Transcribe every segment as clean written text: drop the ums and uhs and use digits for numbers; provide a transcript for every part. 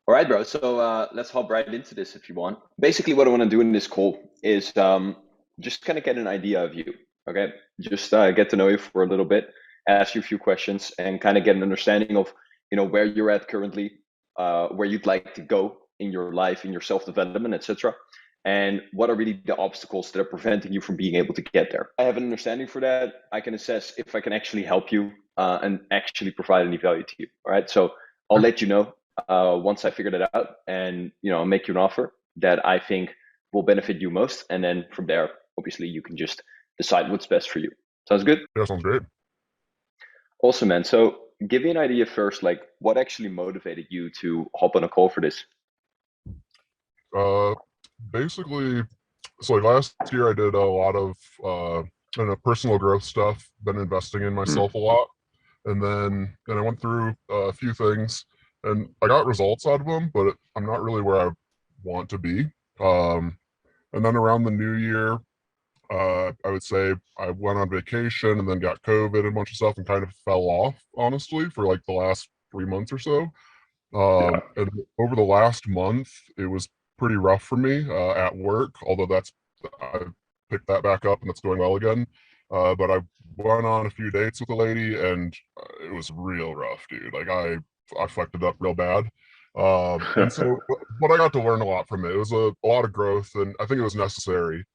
All right, bro. So let's hop right into this if you want. Basically, what I want to do in this call is just kind of get an idea of you. Okay, just get to know you for a little bit, ask you a few questions, and kind of get an understanding of where you're at currently, where you'd like to go in your life, in your self development, etc. And what are really the obstacles that are preventing you from being able to get there? I have an understanding for that. I can assess if I can actually help you and actually provide any value to you. All right, so I'll Yeah, let you know once I figured it out, and I'll make you an offer that I think will benefit you most, and then from there, obviously, you can just decide what's best for you. Sounds good? yeah, sounds great. Awesome, man. So give me an idea first, like what actually motivated you to hop on a call for this? Uh, basically, so like last year I did a lot of personal growth stuff. Been investing in Hmm. myself a lot, and then I went through a few things, and I got results out of them, but I'm not really where I want to be. Um, and then around the new year, I would say I went on vacation and then got COVID and a bunch of stuff and kind of fell off, honestly, for like the last 3 months or so. Yeah. And over the last month, it was pretty rough for me at work, although I picked that back up and it's going well again. But I went on a few dates with a lady and it was real rough, dude. I fucked it up real bad. And so, but I got to learn a lot from it. It was a lot of growth, and I think it was necessary.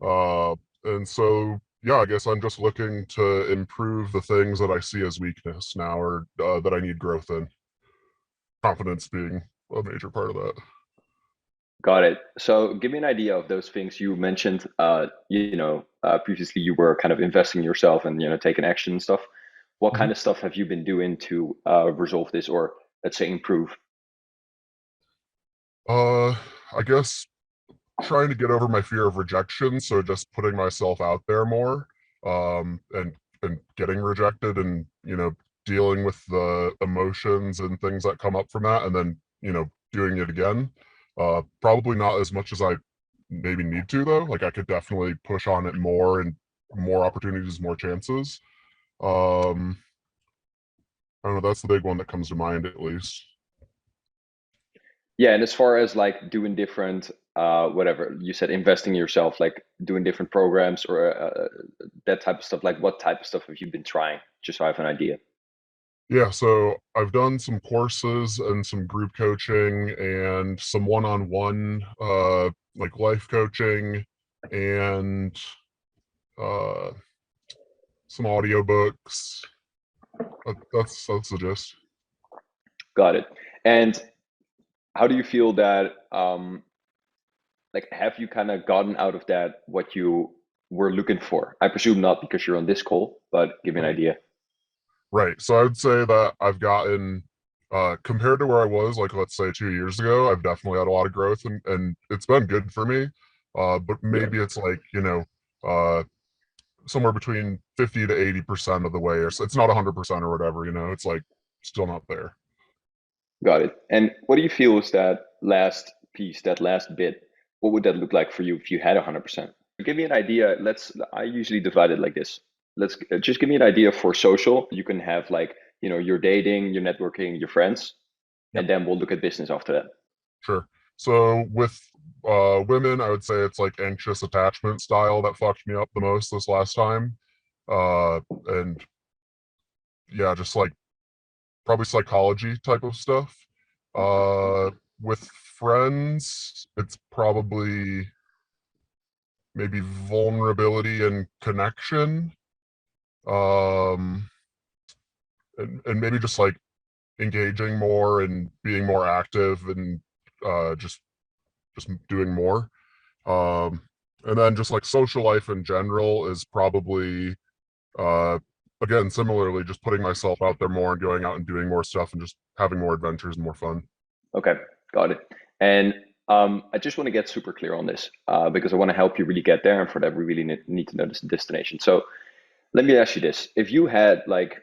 Uh, and so, yeah, I guess I'm just looking to improve the things that I see as weakness now, or that I need growth in, confidence being a major part of that. Got it. So give me an idea of those things you mentioned. Previously you were kind of investing in yourself and taking action and stuff. What Mhm. kind of stuff have you been doing to resolve this, or let's say improve? Uh, I guess trying to get over my fear of rejection, so just putting myself out there more, and getting rejected, and dealing with the emotions and things that come up from that, and then doing it again. Probably not as much as I maybe need to though. Like I could definitely push on it more and more opportunities, more chances. Um, I don't know. That's the big one that comes to mind at least. Yeah, and as far as like doing different, whatever you said, investing in yourself, like doing different programs or that type of stuff. Like, what type of stuff have you been trying? Just so I have an idea. Yeah, so I've done some courses and some group coaching and some one-on-one like life coaching and uh some audiobooks. That's the gist. Got it. And how do you feel that, like, have you kind of gotten out of that what you were looking for? I presume not because you're on this call, but give me an Right. idea. Right. So I would say that I've gotten compared to where I was, like let's say 2 years ago, I've definitely had a lot of growth, and it's been good for me. But Yeah, maybe it's like, uh somewhere between 50 to 80% of the way, or so it's not 100% or whatever, it's like still not there. got it. And what do you feel is that last piece, that last bit? What would that look like for you if you had 100%? Give me an idea. I usually divide it like this. Let's just give me an idea for social. You can have like, your dating, your networking, your friends, Yep, and then we'll look at business after that. sure. So with women, I would say it's like anxious attachment style that fucked me up the most this last time. And yeah, just like probably psychology type of stuff. With friends, it's probably maybe vulnerability and connection. Um, and maybe just like engaging more and being more active and just doing more. Um, and then just like social life in general is probably uh, again similarly just putting myself out there more and going out and doing more stuff and just having more adventures and more fun. Okay, got it. And I just want to get super clear on this because I want to help you really get there, and for that, we really need to know this destination. So let me ask you this: if you had like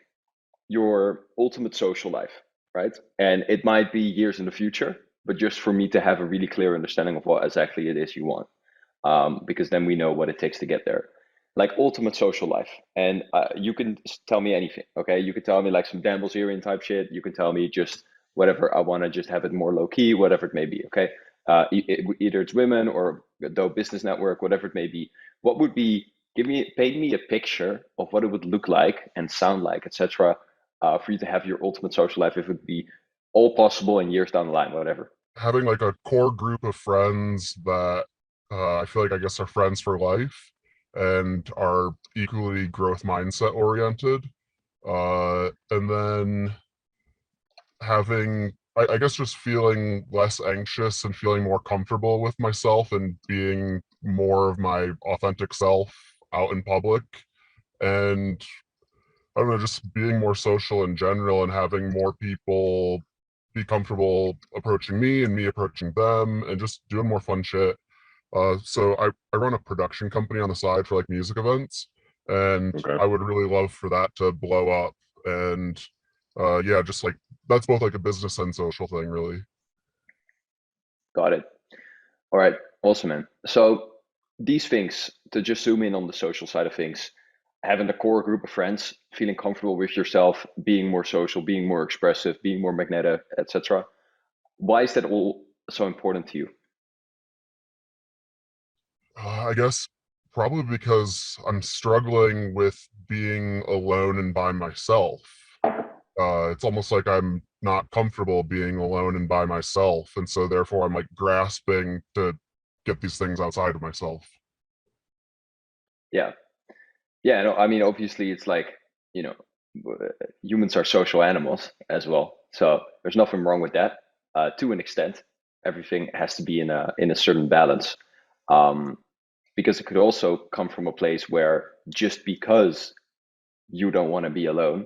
your ultimate social life, right? And it might be years in the future, but just for me to have a really clear understanding of what exactly it is you want, because then we know what it takes to get there. Like ultimate social life, and you can tell me anything, okay? You can tell me like some Dan Bilzerian type shit. You can tell me just whatever. I want to just have it more low key, whatever it may be. Okay. Either it's women or though business network, whatever it may be. What would be, paint me a picture of what it would look like and sound like, etc. For you to have your ultimate social life, if it would be all possible in years down the line, whatever. Having like a core group of friends that I feel like I guess are friends for life and are equally growth mindset oriented. And then having I guess just feeling less anxious and feeling more comfortable with myself and being more of my authentic self out in public. And I don't know, just being more social in general and having more people be comfortable approaching me and me approaching them and just doing more fun shit. So I run a production company on the side for like music events, and Okay. I would really love for that to blow up. And yeah, just like that's both like a business and social thing, really. Got it. All right. Awesome, man. So these things, to just zoom in on the social side of things, having a core group of friends, feeling comfortable with yourself, being more social, being more expressive, being more magnetic, etc. Why is that all so important to you? I guess probably because I'm struggling with being alone and by myself. It's almost like I'm not comfortable being alone and by myself, and so therefore I'm like grasping to get these things outside of myself. Yeah. Yeah. No, I mean, obviously, it's like, you know, humans are social animals as well. So there's nothing wrong with that. To an extent, everything has to be in a certain balance. Um, because it could also come from a place where just because you don't want to be alone,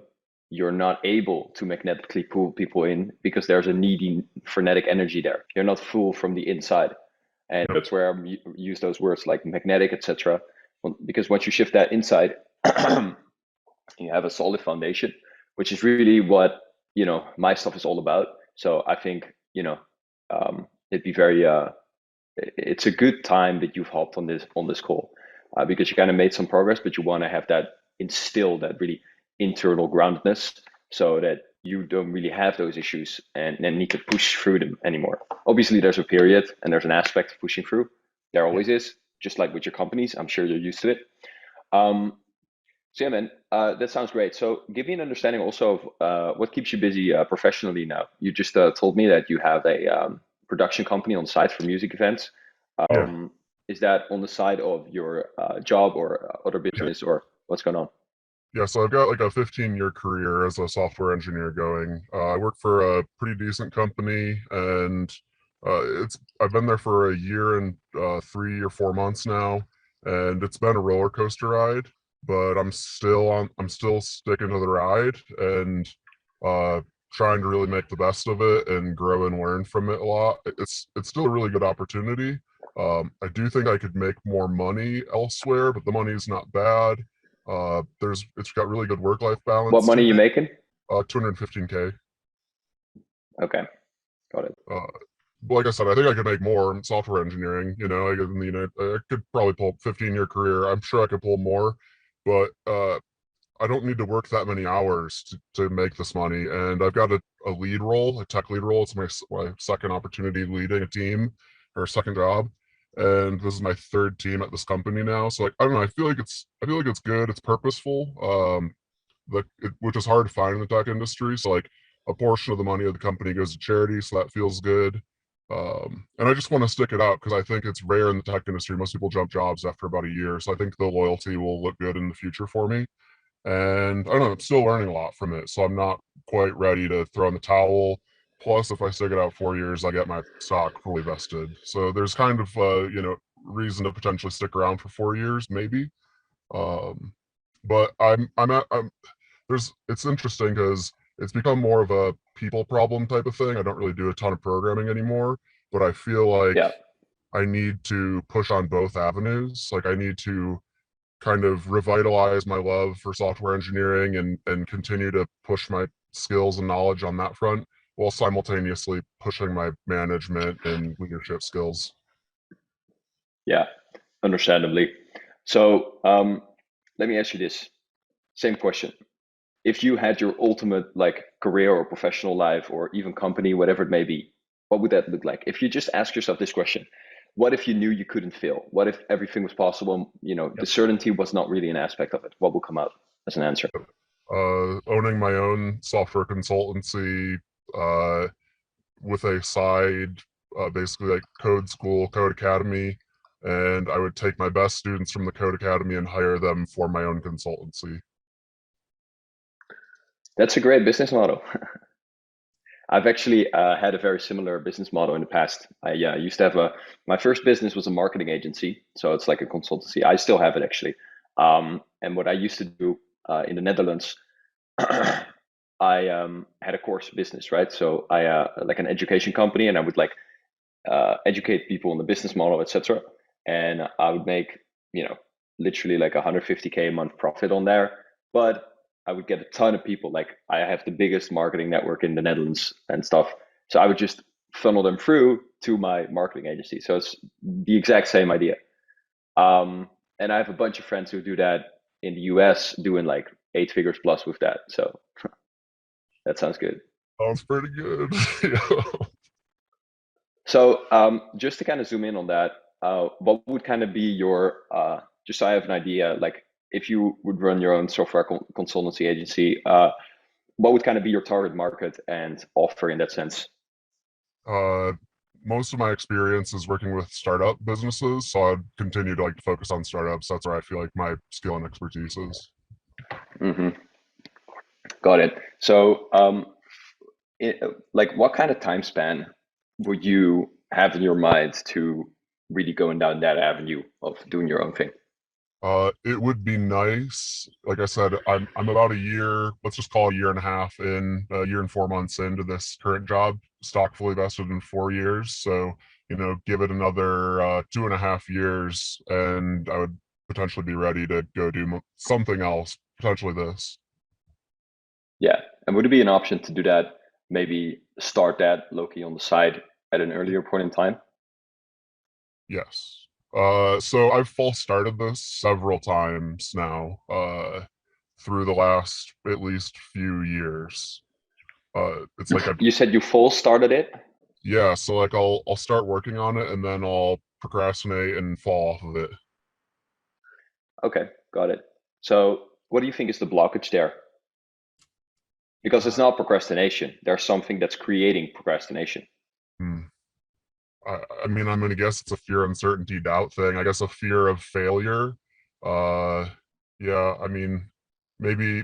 you're not able to magnetically pull people in because there's a needy frenetic energy there. You're not full from the inside. And Yep. that's where I use those words like magnetic, etc. Because once you shift that inside, you have a solid foundation, which is really what, my stuff is all about. So I think, it'd be very it's a good time that you've hopped on this call, because you kind of made some progress, but you want to have that instill that really internal groundedness so that you don't really have those issues and need to push through them anymore. Obviously, there's a period and there's an aspect of pushing through. There Yep. always is, just like with your companies. I'm sure you're used to it. Um, so yeah, man, that sounds great. So give me an understanding also of what keeps you busy professionally now. You just told me that you have a production company on site for music events. Yeah. Um, is that on the side of your job or other Yeah. business, or what's going on? Yeah, so I've got like a 15-year career as a software engineer going. I work for a pretty decent company, and it's I've been there for a year and 3 or 4 months now, and it's been a roller coaster ride. But I'm still sticking to the ride and uh, trying to really make the best of it and grow and learn from it a lot. It's still a really good opportunity. I do think I could make more money elsewhere, but the money's not bad. It's got really good work-life What balance to money are you it. making? 215K. Okay, got it. Uh, but like I said, I think I could make more in software engineering. I could probably pull 15-year career. I'm sure I could pull more, but I don't need to work that many hours to make this money. And I've got a lead role, a tech lead role. It's my second opportunity leading a team or second job. And this is my third team at this company now. So like I don't know, I feel like it's good, it's purposeful. Which is hard to find in the tech industry. So like a portion of the money of the company goes to charity, so that feels good. And I just want to stick it out because I think it's rare in the tech industry. Most people jump jobs after about a year, so I think the loyalty will look good in the future for me. And I don't know, I'm still learning a lot from it, so I'm not quite ready to throw in the towel. Plus, if I stick it out 4 years, I get my stock fully vested. So there's kind of reason to potentially stick around for 4 years, maybe. Um, but I'm there's it's interesting because it's become more of a people problem type of thing. I don't really do a ton of programming anymore, but I feel like Yeah, I need to push on both avenues. Like I need to kind of revitalize my love for software engineering and continue to push my skills and knowledge on that front while simultaneously pushing my management and leadership skills. yeah, understandably. So let me ask you this same question. if you had your ultimate like career or professional life or even company, whatever it may be, what would that look like? If you just ask yourself this question, what if you knew you couldn't fail? What if everything was possible? You know, the Yep. certainty was not really an aspect of it. What will come out as an answer? Owning my own software consultancy, uh, with a side, basically like code school, code academy, and I would take my best students from the code academy and hire them for my own consultancy. That's a great business model. I've actually had a very similar business model in the past. I used to have my first business was a marketing agency, so it's like a consultancy. I still have it actually. And what I used to do in the Netherlands, I had a course business, right? So I like an education company, and I would like educate people on the business model, etc. And I would make, you know, literally like 150K a month profit on there. But I would get a ton of people. Like I have the biggest marketing network in the Netherlands and stuff. So I would just funnel them through to my marketing agency. So it's the exact same idea. And I have a bunch of friends who do that in the US, doing like 8 figures plus with that. So that sounds good. Sounds pretty good. So just to kind of zoom in on that, what would kind of be your, just so I have an idea, like if you would run your own software consultancy agency, what would kind of be your target market and offer in that sense? uh, Most of my experience is working with startup businesses, so I'd continue to like focus on startups. That's where I feel like my skill and expertise is. Hmm. Got it. So like what kind of time span would you have in your mind to really going down that avenue of doing your own thing? It would be nice. Like I said, I'm about a year, let's just call a year and a half in, a year and 4 months into this current job, stock fully vested in 4 years. So, give it another 2.5 years, and I would potentially be ready to go do something else, potentially this. Yeah. And would it be an option to do that, maybe start that low-key on the side at an earlier point in time? Yes. So I've false started this several times now, through the last at least few years. It's like You said you full started it? yeah, so like I'll start working on it and then I'll procrastinate and fall off of it. Okay, got it. So what do you think is the blockage there? Because it's not procrastination. There's something that's creating procrastination. Hmm. I mean, I'm gonna guess it's a fear, uncertainty, doubt thing. I guess a fear of failure. Uh, yeah, I mean, maybe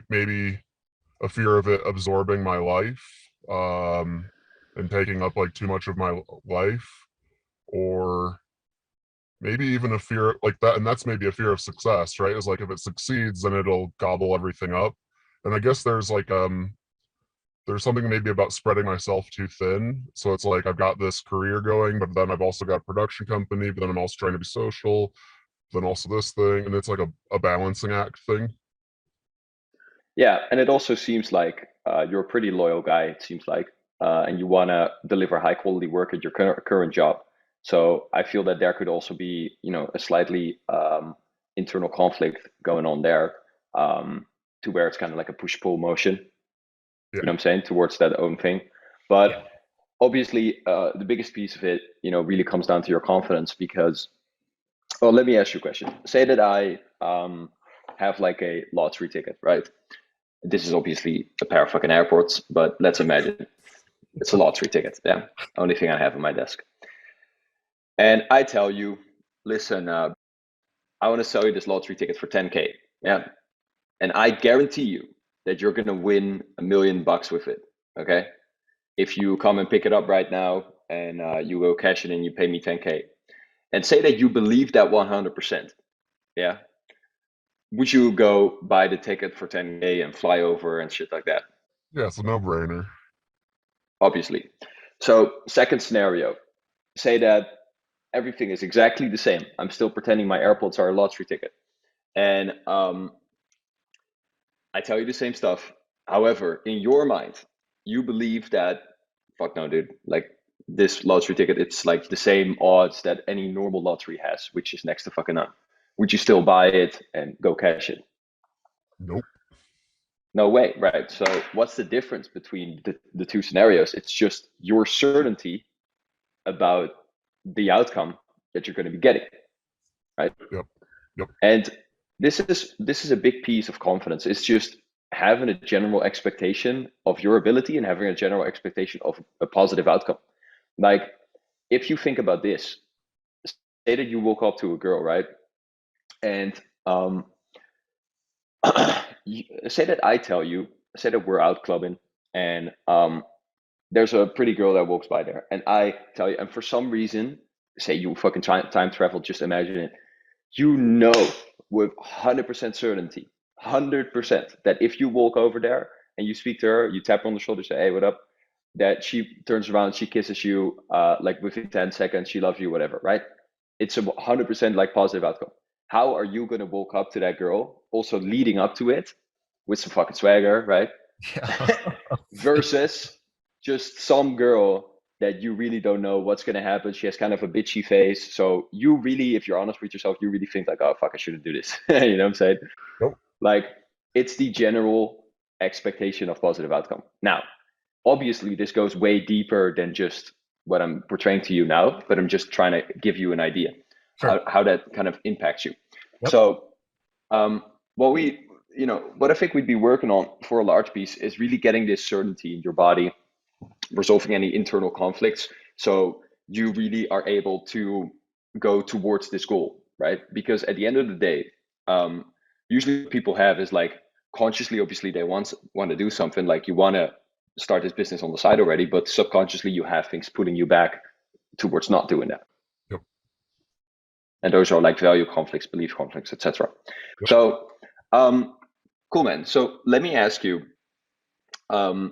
a fear of it absorbing my life, and taking up like too much of my life, or maybe even a fear like that. And that's maybe a fear of success, right? Is like if it succeeds, then it'll gobble everything up. And I guess there's something maybe about spreading myself too thin. So it's like I've got this career going, but then I've also got a production company, but then I'm also trying to be social, then also this thing, and it's like a balancing act thing. Yeah, and it also seems like you're a pretty loyal guy, it seems like, and you want to deliver high quality work at your current job. So I feel that there could also be, you know, a slightly internal conflict going on there, to where it's kind of like a push-pull motion, you know Yeah. what I'm saying, towards that own thing. But obviously, the biggest piece of it, you know, really comes down to your confidence because, well, let me ask you a question. Say that I have like a lottery ticket, right? This is obviously a pair of fucking airports, but let's imagine it's a lottery ticket. Yeah, only thing I have on my desk. And I tell you, listen, I want to sell you this lottery ticket for 10K. Yeah, and I guarantee you that you're gonna win $1 million with it. Okay, if you come and pick it up right now and you go cash it and you pay me 10K, and say that you believe that 100%. Yeah, would you go buy the ticket for 10K and fly over and shit like that? Yeah, it's a no-brainer. Obviously. So, second scenario, say that everything is exactly the same. I'm still pretending my AirPods are a lottery ticket. And I tell you the same stuff. However, in your mind, you believe that, fuck no, dude, like this lottery ticket, it's like the same odds that any normal lottery has, which is next to fucking none. Would you still buy it and go cash it? Nope. No way, right? So what's the difference between the two scenarios? It's just your certainty about the outcome that you're going to be getting, right? Yep. Yep. And this is a big piece of confidence. It's just having a general expectation of your ability and having a general expectation of a positive outcome. Like if you think about this, say that you woke up to a girl, right? And say that I tell you, say that we're out clubbing and there's a pretty girl that walks by there, and I tell you, and for some reason, say you fucking time travel, just imagine it, you know with 100% certainty, 100% that if you walk over there and you speak to her, you tap her on the shoulder, say, hey, what up? That she turns around, she kisses you, like within 10 seconds, she loves you, whatever, right? It's a 100% like positive outcome. How are you going to walk up to that girl, also leading up to it with some fucking swagger, right? Yeah. Versus just some girl that you really don't know what's going to happen. She has kind of a bitchy face. So you really, if you're honest with yourself, you really think like, oh, fuck, I shouldn't do this. You know what I'm saying? Nope. Like it's the general expectation of positive outcome. Now, obviously this goes way deeper than just what I'm portraying to you now, but I'm just trying to give you an idea Sure. how that kind of impacts you. Yep. So what I think we'd be working on for a large piece is really getting this certainty in your body, resolving any internal conflicts. So you really are able to go towards this goal, right? Because at the end of the day, usually what people have is like consciously, obviously they want to do something, like you want to start this business on the side already, but subconsciously you have things pulling you back towards not doing that. Yep. And those are like value conflicts, belief conflicts, etc. Yep. So cool, man. So let me ask you, in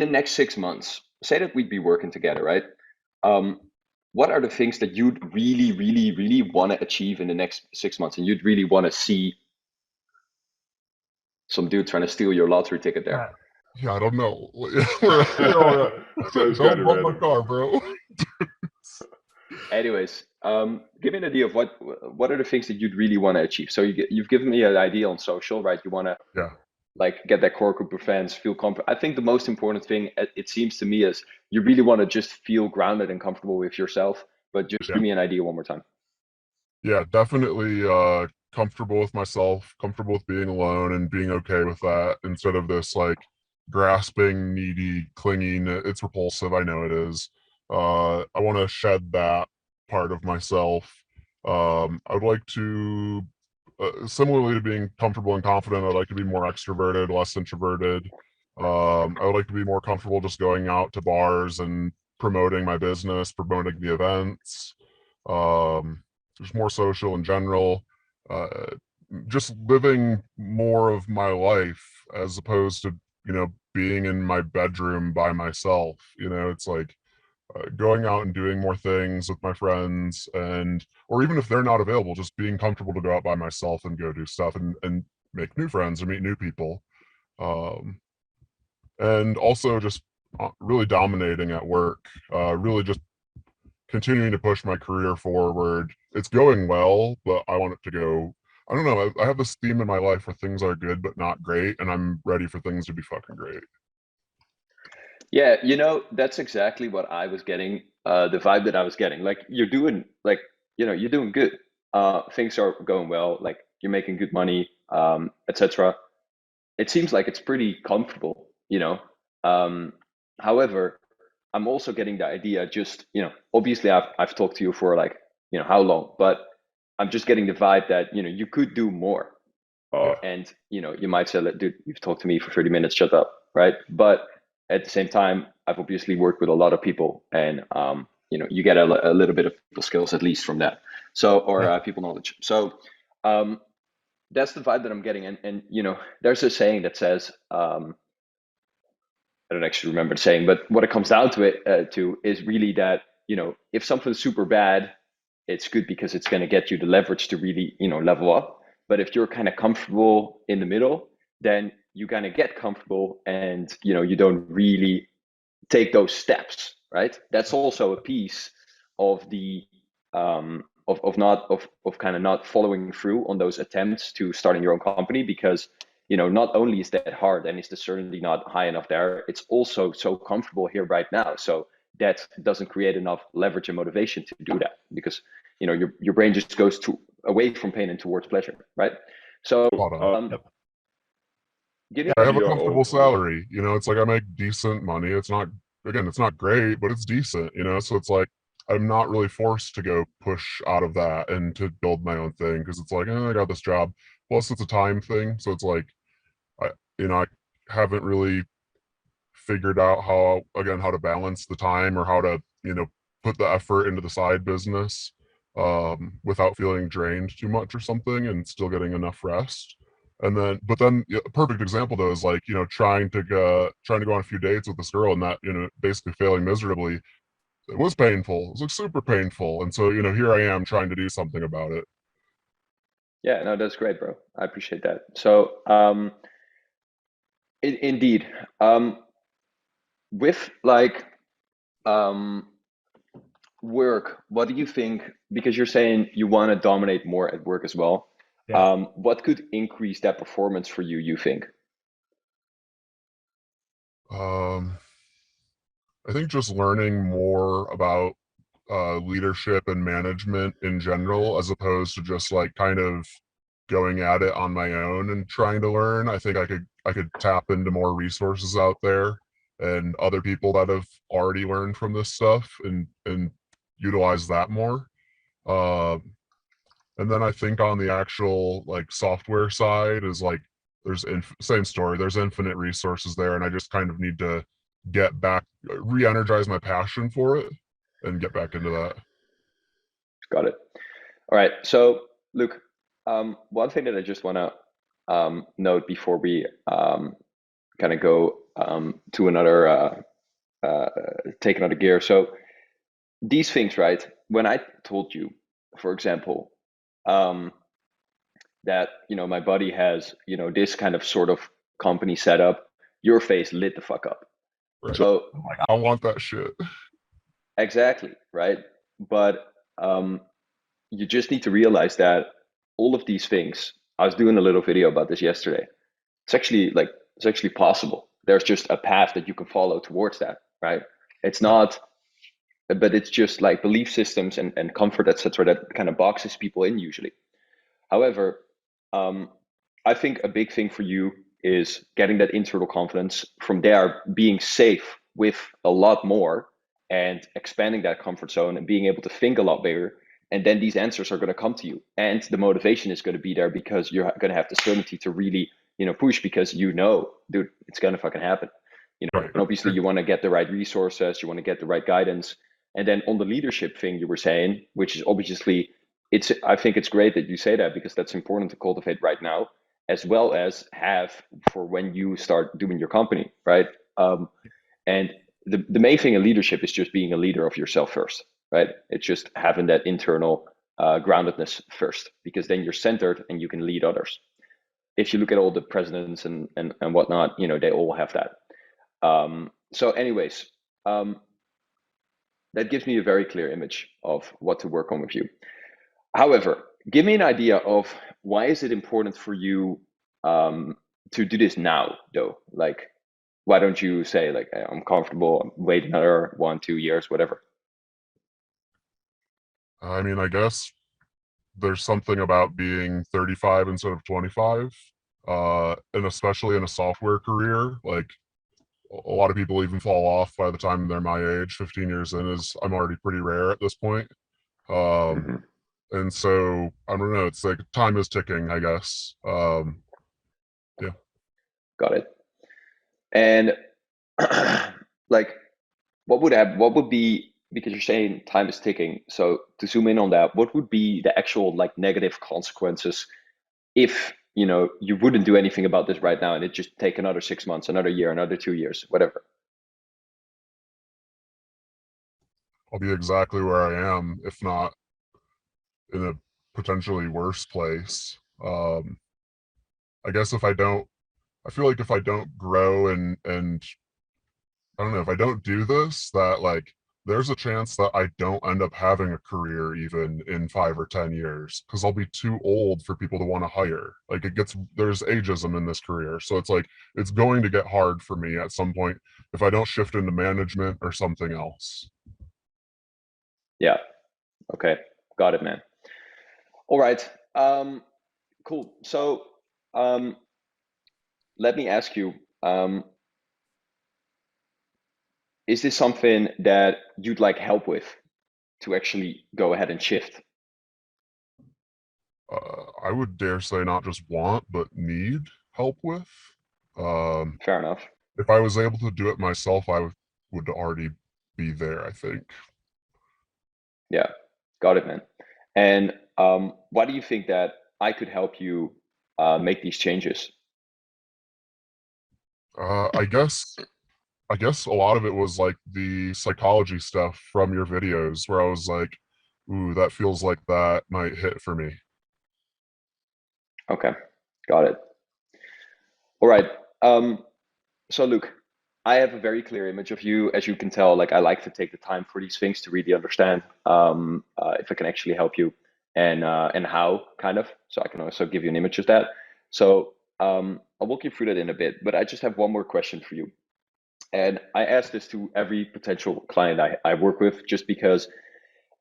the next 6 months, say that we'd be working together, right? What are the things that you'd really, really, really want to achieve in the next 6 months, and you'd really want to see some dude trying to steal your lottery ticket there? Yeah, I don't know. We're all right. Sounds Don't kinda bump my random. car, bro. Anyways, give me an idea of what are the things that you'd really want to achieve. So you've given me an idea on social, right? You want to Yeah. like get that core group of fans, feel comfortable. I think the most important thing, it seems to me, is you really want to just feel grounded and comfortable with yourself. But just Yeah. give me an idea one more time. Yeah, definitely comfortable with myself, comfortable with being alone and being okay with that instead of this like grasping, needy, clinging. It's repulsive, I know it is. I want to shed that part of myself. I would like to similarly to being comfortable and confident, I'd like to be more extroverted, less introverted. I would like to be more comfortable just going out to bars and promoting my business, promoting the events. Just more social in general. Uh, just living more of my life as opposed to, being in my bedroom by myself. It's like going out and doing more things with my friends, or even if they're not available, just being comfortable to go out by myself and go do stuff and make new friends and meet new people. And also just really dominating at work, really just continuing to push my career forward. It's going well, but I want it to go. I don't know. I have this theme in my life where things are good but not great, and I'm ready for things to be fucking great. Yeah, that's exactly what I was getting. The vibe that I was getting, like you're doing, like you're doing good. Things are going well. Like you're making good money, etc. It seems like it's pretty comfortable. However, I'm also getting the idea, just obviously I've talked to you for like how long, but I'm just getting the vibe that you could do more. Yeah. And you might say, dude, you've talked to me for 30 minutes, shut up, right? But at the same time, I've obviously worked with a lot of people, and you get a little bit of people skills at least from that. So or people knowledge. So that's the vibe that I'm getting. And there's a saying that says, I don't actually remember the saying, but what it comes down to is really that if something's super bad, it's good because it's going to get you the leverage to really level up. But if you're kind of comfortable in the middle, then you kind of get comfortable, and you don't really take those steps, right? That's also a piece of the of kind of not following through on those attempts to starting your own company, because not only is that hard and is the certainty not high enough there, it's also so comfortable here right now. So that doesn't create enough leverage and motivation to do that, because your brain just goes away from pain and towards pleasure, right? So Spot on. Yep. give me I an have a idea comfortable of salary. It's like I make decent money. It's not, again, it's not great, but it's decent. So it's like I'm not really forced to go push out of that and to build my own thing, because it's like, I got this job. Plus, it's a time thing, so it's like I haven't really figured out how to balance the time, or how to put the effort into the side business without feeling drained too much or something, and still getting enough rest. But then a perfect example though is like trying to go on a few dates with this girl, and that basically failing miserably. It was painful. It was like super painful, and so here I am trying to do something about it. Yeah, no, that's great, bro. I appreciate that. So indeed, with like work, what do you think? Because you're saying you want to dominate more at work as well. Yeah. What could increase that performance for you, you think? I think just learning more about leadership and management in general, as opposed to just like kind of going at it on my own and trying to learn. I think I could tap into more resources out there and other people that have already learned from this stuff, and utilize that more. Uh, and then I think on the actual like software side is like same story. There's infinite resources there, and I just kind of need to get back, re-energize my passion for it, and get back into that. Got it. All right. So, Luke, one thing that I just want to note before we kind of go to another take another gear. So these things, right? When I told you, for example, that my buddy has this kind of sort of company set up, your face lit the fuck up. Right. So I want that shit. exactly, right? But you just need to realize that all of these things, I was doing a little video about this yesterday. It's actually possible. There's just a path that you can follow towards that, right? It's not, but it's just like belief systems and comfort, etc., that kind of boxes people in usually. However, I think a big thing for you is getting that internal confidence. From there, being safe with a lot more and expanding that comfort zone and being able to think a lot bigger. And then these answers are going to come to you, and the motivation is going to be there because you're going to have the certainty to really, push, because dude, it's going to fucking happen. Right. And obviously you want to get the right resources, you want to get the right guidance. And then on the leadership thing you were saying, which is obviously, I think it's great that you say that, because that's important to cultivate right now, as well as have for when you start doing your company, right? And the main thing in leadership is just being a leader of yourself first, right? It's just having that internal groundedness first, because then you're centered and you can lead others. If you look at all the presidents and whatnot, they all have that. So anyways, that gives me a very clear image of what to work on with you. However, give me an idea of why is it important for you to do this now, though? Like, why don't you say like, I'm comfortable, wait another 1-2 years, whatever? I mean, I guess there's something about being 35 instead of 25, and especially in a software career. Like, a lot of people even fall off by the time they're my age. 15 years in is I'm already pretty rare at this point. Mm-hmm. And so I don't know. It's like time is ticking, I guess. Yeah. Got it. And like, what would be, because you're saying time is ticking, so to zoom in on that, what would be the actual like negative consequences if you wouldn't do anything about this right now, and it just take another 6 months, another year, another 2 years, whatever? I'll be exactly where I am, if not in a potentially worse place. I guess I feel like if I don't grow and I don't know, if I don't do this, that like there's a chance that I don't end up having a career even in 5 or 10 years because I'll be too old for people to want to hire. Like there's ageism in this career. So it's like, it's going to get hard for me at some point if I don't shift into management or something else. Yeah. Okay. Got it, man. All right. Cool. So, um, let me ask you, is this something that you'd like help with to actually go ahead and shift? I would dare say not just want, but need help with. Um, Fair enough. if I was able to do it myself, would already be there, I think. Yeah. Got it, man. And why do you think that I could help you make these changes? I guess a lot of it was like the psychology stuff from your videos where I was like, ooh, that feels like that might hit for me. Okay. Got it. All right. Um, so Luke, I have a very clear image of you. As you can tell, like I like to take the time for these things to really understand if I can actually help you and how kind of. So I can also give you an image of that. So I'll walk you through that in a bit. But I just have one more question for you. And I ask this to every potential client I work with, just because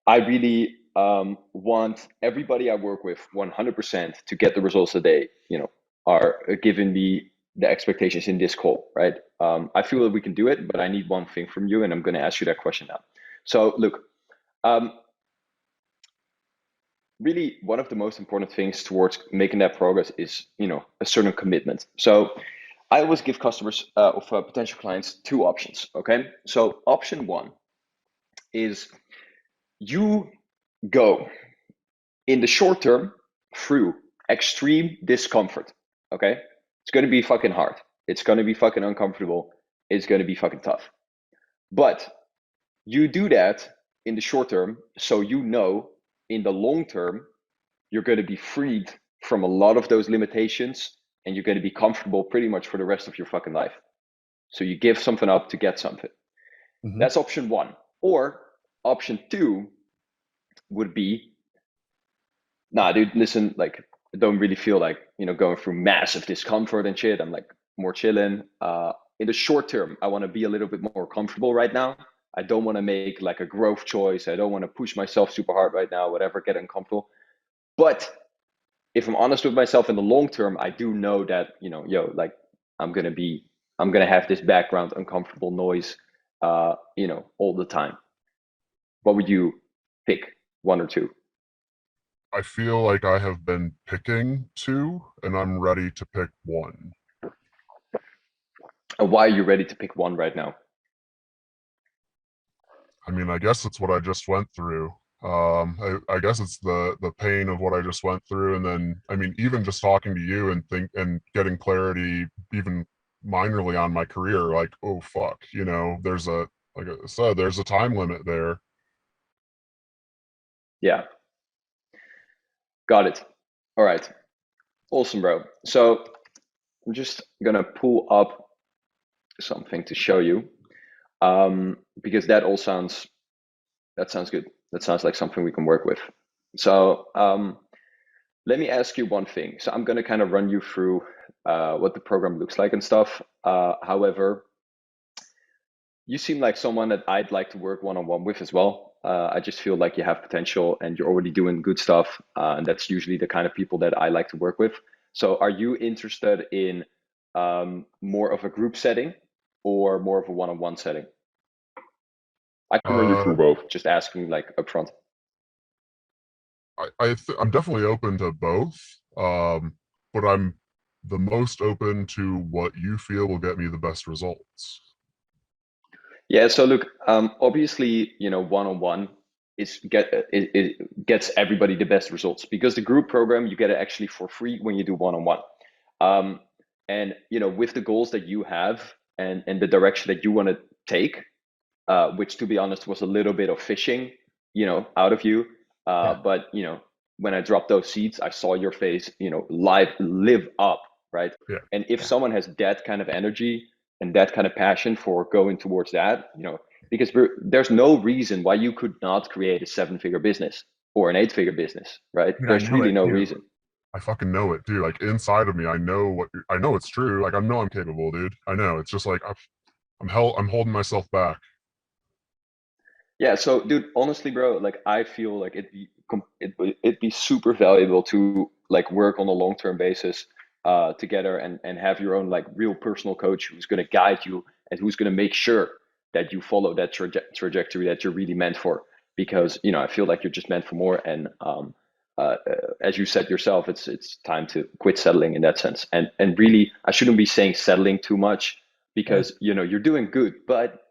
I really want everybody I work with 100% to get the results that they, are giving me the expectations in this call, right? I feel that we can do it, but I need one thing from you, and I'm going to ask you that question now. So, look, um, really, one of the most important things towards making that progress is, a certain commitment. So, I always give customers of potential clients two options. Okay, so option one is you go in the short term through extreme discomfort. Okay, it's going to be fucking hard. It's going to be fucking uncomfortable. It's going to be fucking tough. But you do that in the short term, so in the long term you're going to be freed from a lot of those limitations, and you're going to be comfortable pretty much for the rest of your fucking life. So you give something up to get something. Mm-hmm. That's option one. Or option two would be, nah, dude, listen, like, I don't really feel like, going through massive discomfort and shit. I'm like more chilling. In the short term, I want to be a little bit more comfortable right now. I don't want to make like a growth choice. I don't want to push myself super hard right now, whatever, get uncomfortable. But if I'm honest with myself in the long term, I do know that, like I'm gonna be, I'm gonna have this background uncomfortable noise, all the time. What would you pick, one or two? I feel like I have been picking two, and I'm ready to pick one. And why are you ready to pick one right now? I mean, I guess it's what I just went through. I guess it's the pain of what I just went through, and then I mean, even just talking to you and getting clarity, even minorly on my career, like, oh fuck, there's like I said, there's a time limit there. Yeah, got it. All right, awesome, bro. So I'm just gonna pull up something to show you, because that sounds good. That sounds like something we can work with. So let me ask you one thing. So I'm gonna kind of run you through what the program looks like and stuff. However, you seem like someone that I'd like to work one on one with as well. I just feel like you have potential and you're already doing good stuff. And that's usually the kind of people that I like to work with. So are you interested in more of a group setting or more of a one on one setting? I can run you Uh, through both, just asking like upfront. I'm definitely open to both, but I'm the most open to what you feel will get me the best results. Yeah, so look, obviously, one on one it gets everybody the best results, because the group program you get it actually for free when you do one on one. And with the goals that you have and the direction that you want to take, which to be honest was a little bit of fishing, out of you. Yeah, But when I dropped those seeds, I saw your face, live up, right? yeah, And if someone has that kind of energy and that kind of passion for going towards that, because there's no reason why you could not create a 7-figure business or an 8-figure business, right? Dude, I There's know really it no too. reason. I fucking know it, dude. Like inside of me, I know it's true. Like I know I'm capable, dude. I know. It's just like I'm holding myself back. Yeah, so dude, honestly, bro, like I feel like it'd be super valuable to like work on a long-term basis together and have your own like real personal coach who's going to guide you and who's going to make sure that you follow that trajectory that you're really meant for. Because I feel like you're just meant for more, and as you said yourself, it's time to quit settling in that sense. And really, I shouldn't be saying settling too much Yeah, because you're doing good, but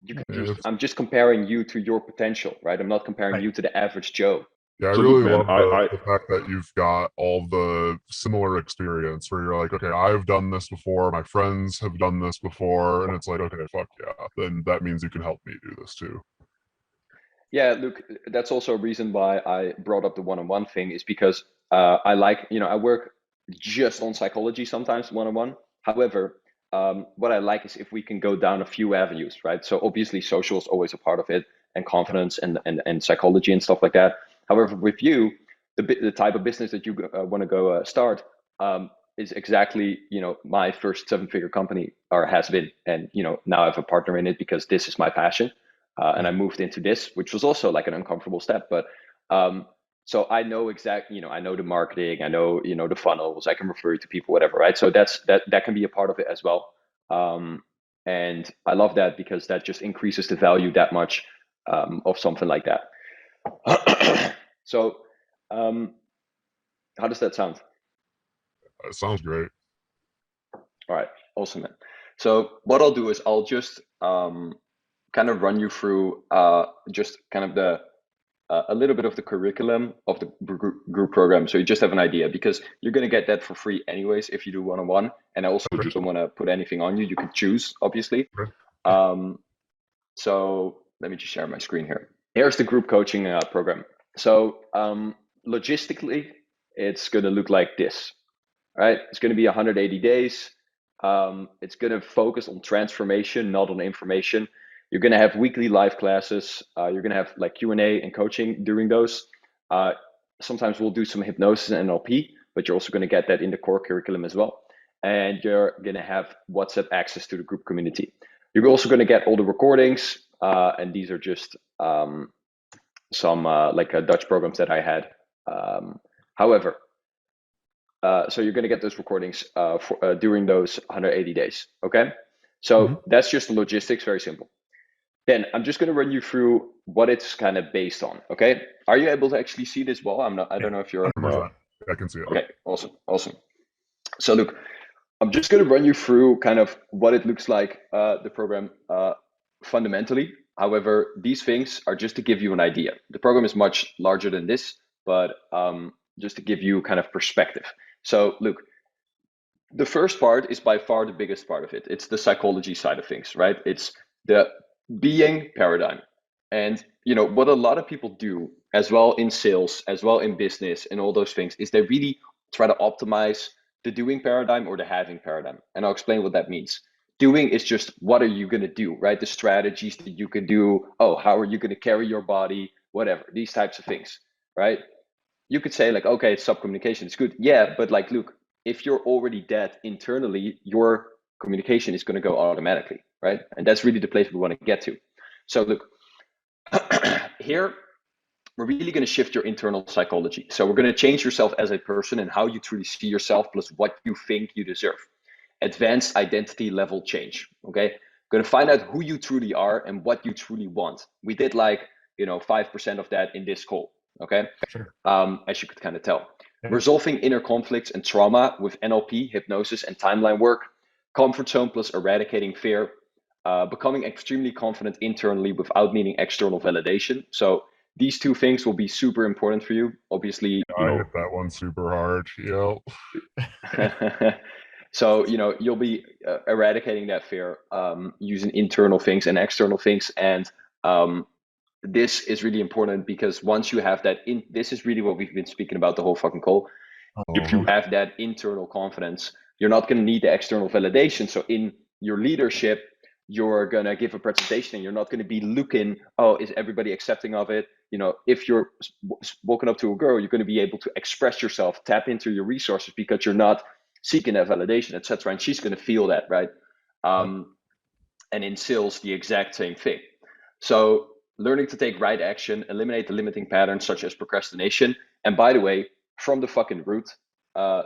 you can just it's, I'm just comparing you to your potential, right? I'm not comparing Right. you to the average Joe. yeah. I So look, really man, love the fact that you've got all the similar experience where you're like, okay, I've done this before. My friends have done this before, and it's like, okay, fuck yeah. Then that means you can help me do this too. Yeah, look, that's also a reason why I brought up the one-on-one thing is because I like, I work just on psychology sometimes one-on-one. However, what I like is if we can go down a few avenues, right? So obviously social is always a part of it, and confidence and psychology and stuff like that. However, with you, the type of business that you want to go start is exactly, my first 7-figure company or has been, and now I have a partner in it because this is my passion. And I moved into this, which was also like an uncomfortable step. But so I know I know the marketing, I know, the funnels, I can refer you to people, whatever, right? So that can be a part of it as well. And I love that because that just increases the value that much of something like that. So how does that sound? It sounds great. All right, awesome, man. So what I'll do is I'll just kind of run you through just kind of a little bit of the curriculum of the group program, so you just have an idea, because you're going to get that for free anyways if you do one-on-one. And I also Okay. don't want to put anything on you. You can choose, obviously. Okay. So let me just share my screen here. Here's the group coaching program. So logistically, it's going to look like this, right? It's going to be 180 days. It's going to focus on transformation, not on information. You're going to have weekly live classes. You're going to have like Q&A and coaching during those. Sometimes we'll do some hypnosis and NLP, but you're also going to get that in the core curriculum as well. And you're going to have WhatsApp access to the group community. You're also going to get all the recordings, and these are just some like Dutch programs that I had. However, so you're going to get those recordings during those 180 days. Okay. So that's just the logistics, very simple. Then I'm just going to run you through what it's kind of based on. Okay. Are you able to actually see this wall? I don't know if you're. 100%. I can see it. Okay. Awesome. So look, I'm just going to run you through kind of what it looks like, the program fundamentally. However, these things are just to give you an idea. The program is much larger than this, but just to give you kind of perspective. So look, the first part is by far the biggest part of it. It's the psychology side of things, right? It's the being paradigm. And what a lot of people do as well in sales, as well in business and all those things, is they really try to optimize the doing paradigm or the having paradigm. And I'll explain what that means. Doing is just what are you going to do, right? The strategies that you can do. Oh, how are you going to carry your body? Whatever, these types of things, right? You could say like, okay, it's sub-communication, it's good. Yeah, but like, look, if you're already dead internally, your communication is going to go automatically, right? And that's really the place we want to get to. So look, here, we're really going to shift your internal psychology. So we're going to change yourself as a person and how you truly see yourself, plus what you think you deserve. Advanced identity level change, okay? Going to find out who you truly are and what you truly want. We did like, 5% of that in this call, okay? Sure. As you could kind of tell. Resolving inner conflicts and trauma with NLP, hypnosis, and timeline work. Comfort zone plus eradicating fear. Becoming extremely confident internally without needing external validation. So these two things will be super important for you. Obviously, I hit that one super hard. Yep. So you'll be eradicating that fear using internal things and external things. And this is really important because once you have that this is really what we've been speaking about the whole fucking call. If you have that internal confidence, you're not going to need the external validation. So in your leadership, you're gonna give a presentation and you're not gonna be looking, oh, is everybody accepting of it? If you're walking up to a girl, you're gonna be able to express yourself, tap into your resources because you're not seeking that validation, etc. And she's gonna feel that, right? And in sales, the exact same thing. So learning to take right action, eliminate the limiting patterns such as procrastination. And by the way, from the fucking root,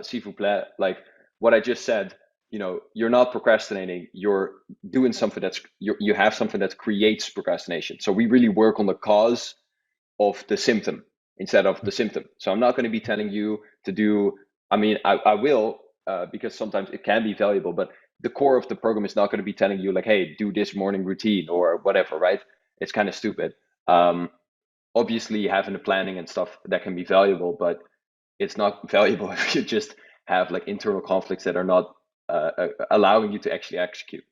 s'il vous plaît, like what I just said, you're not procrastinating. You're doing something you have something that creates procrastination. So we really work on the cause of the symptom instead of the symptom. So I'm not going to be telling you to do, I will, because sometimes it can be valuable, but the core of the program is not going to be telling you like, hey, do this morning routine or whatever, right? It's kind of stupid. Obviously having the planning and stuff that can be valuable, but it's not valuable if you just have like internal conflicts that are not allowing you to actually execute.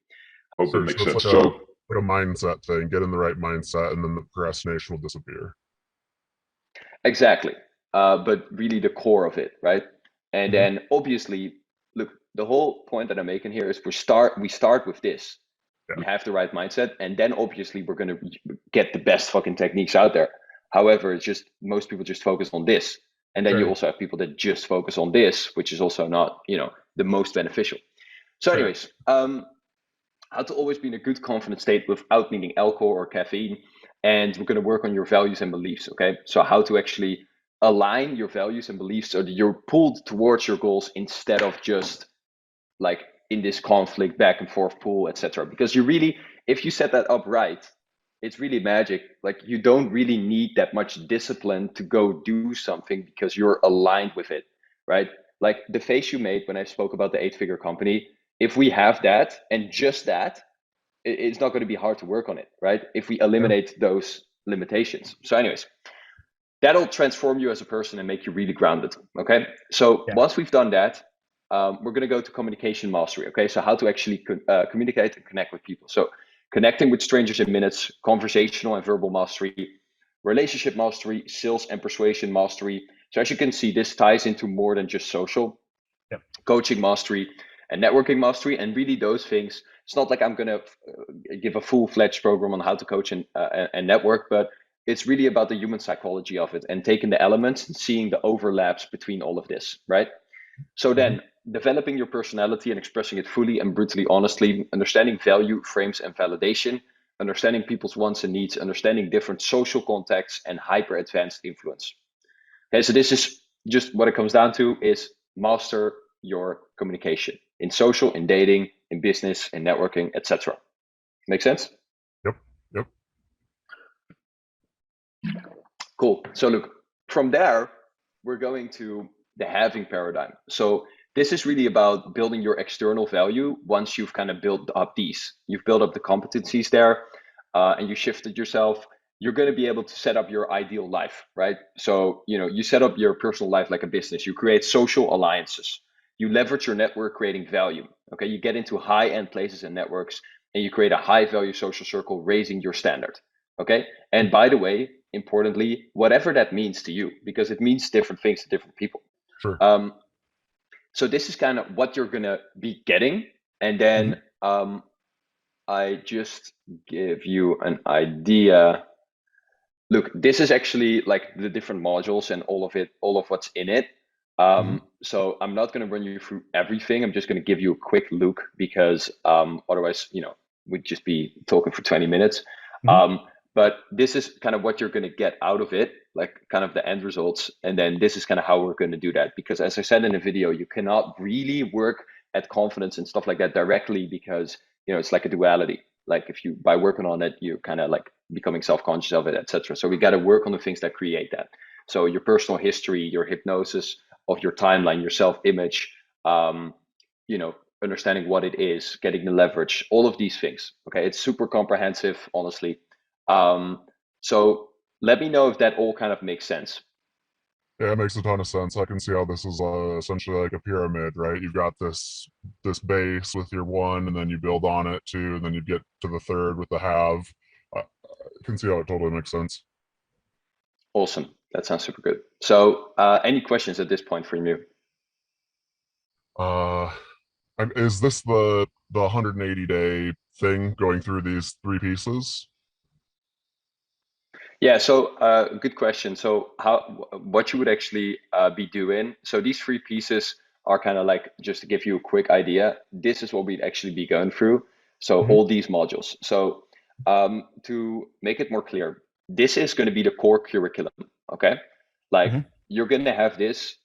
Hope that makes So sense. it's like a mindset thing. Get in the right mindset, and then the procrastination will disappear. Exactly. But really the core of it, right? And then obviously, look, the whole point that I'm making here is we start with this. Yeah. You have the right mindset, and then obviously we're gonna get the best fucking techniques out there. However, it's just most people just focus on this. And then you also have people that just focus on this, which is also not, the most beneficial. So anyways, how to always be in a good confident state without needing alcohol or caffeine. And we're going to work on your values and beliefs. Okay. So how to actually align your values and beliefs so that you're pulled towards your goals instead of just like in this conflict back and forth pull, etc. Because if you set that up right, it's really magic. Like you don't really need that much discipline to go do something because you're aligned with it, right? Like the face you made when I spoke about the 8-figure company, if we have that and just that, it's not going to be hard to work on it, right? If we eliminate those limitations. So anyways, that'll transform you as a person and make you really grounded, okay? So once we've done that, we're going to go to communication mastery, okay? So how to actually communicate and connect with people. So connecting with strangers in minutes, conversational and verbal mastery, relationship mastery, sales and persuasion mastery. So as you can see, this ties into more than just social. Coaching mastery and networking mastery. And really those things, it's not like I'm going to give a full-fledged program on how to coach and network, but it's really about the human psychology of it and taking the elements and seeing the overlaps between all of this, right? So then developing your personality and expressing it fully and brutally honestly, understanding value, frames, and validation, understanding people's wants and needs, understanding different social contexts, and hyper advanced influence. Okay, so this is just what it comes down to is master your communication in social, in dating, in business, in networking, etc. Make sense? Yep. Cool. So look, from there, we're going to the halving paradigm. So this is really about building your external value once you've kind of built up you've built up the competencies there, and you shifted yourself. You're going to be able to set up your ideal life, right? So, you set up your personal life like a business. You create social alliances. You leverage your network, creating value. Okay, you get into high-end places and networks, and you create a high-value social circle, raising your standard. Okay, and by the way, importantly, whatever that means to you, because it means different things to different people. Sure. So this is kind of what you're gonna be getting, and then I just give you an idea. Look, this is actually like the different modules and all of what's in it. So I'm not going to run you through everything. I'm just going to give you a quick look because otherwise, we'd just be talking for 20 minutes. But this is kind of what you're going to get out of it, like kind of the end results. And then this is kind of how we're going to do that. Because as I said in the video, you cannot really work at confidence and stuff like that directly because, it's like a duality. Like if you, by working on it, you're kind of like becoming self-conscious of it, etc. So we got to work on the things that create that. So your personal history, your hypnosis of your timeline, your self-image, understanding what it is, getting the leverage, all of these things. Okay, it's super comprehensive, honestly. So let me know if that all kind of makes sense. Yeah, it makes a ton of sense. I can see how this is essentially like a pyramid, right? You've got this base with your 1, and then you build on it 2, and then you get to the 3rd with the halve. I can see how it totally makes sense. Awesome. That sounds super good. So any questions at this point from you? Is this the 180-day thing going through these three pieces? Yeah, so good question. So what you would actually be doing? So these three pieces are kind of like, just to give you a quick idea, this is what we'd actually be going through. So Hmm. all these modules. So to make it more clear, this is going to be the core curriculum. Okay, like Mhm. you're going to have this